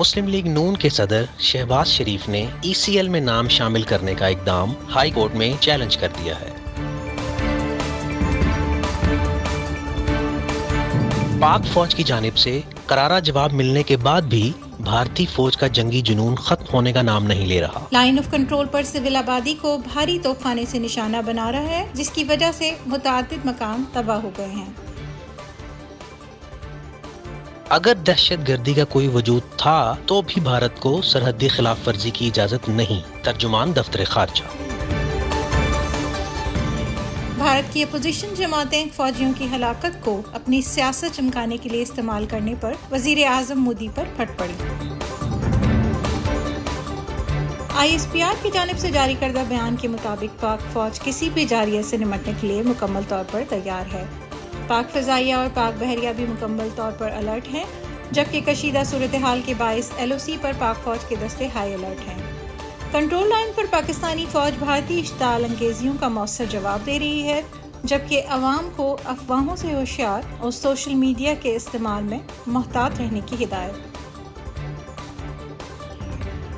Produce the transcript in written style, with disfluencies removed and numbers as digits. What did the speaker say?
मुस्लिम league नून के सदर शहबाज शरीफ ने ECL में नाम शामिल करने का इकदाम हाई कोर्ट में चैलेंज कर दिया है। पाक फौज की जानिब से करारा जवाब मिलने के बाद भी भारतीय फौज का जंगी जुनून खत्म होने का नाम नहीं ले रहा। लाइन ऑफ कंट्रोल पर सिविल आबादी को भारी तोपखाने से निशाना बना रहा है, जिसकी वजह से मुतादिद मकान तबाह हो गए हैं। अगर दहशतगर्दी का कोई वजूद था तो भी भारत को सरहदी खिलाफ वर्जी की इजाजत नहीं। तर्जुमान दफ्तर खारजा। भारत की अपोजिशन जमातें फौजियों की हलाकत को अपनी सियासत चमकाने के लिए इस्तेमाल करने पर वजीर आजम मोदी पर फट पड़ी। ISPR की जानिब से जारी करदा बयान के मुताबिक पाक फौज किसी भी जारिया से निमटने के लिए मुकम्मल तौर पर तैयार है। पाक फ़िज़ाइया और पाक बहरिया भी मुकम्मल तौर पर अलर्ट हैं, जबकि कशीदा सूरत हाल के बाइस LOC पर पाक फौज के दस्ते हाई अलर्ट हैं। कंट्रोल लाइन पर पाकिस्तानी फौज भारतीय इश्ताल अंगेजियों का मौसर जवाब दे रही है, जबकि अवाम को अफवाहों से होशियार और सोशल मीडिया के इस्तेमाल में मोहतात रहने की हिदायत।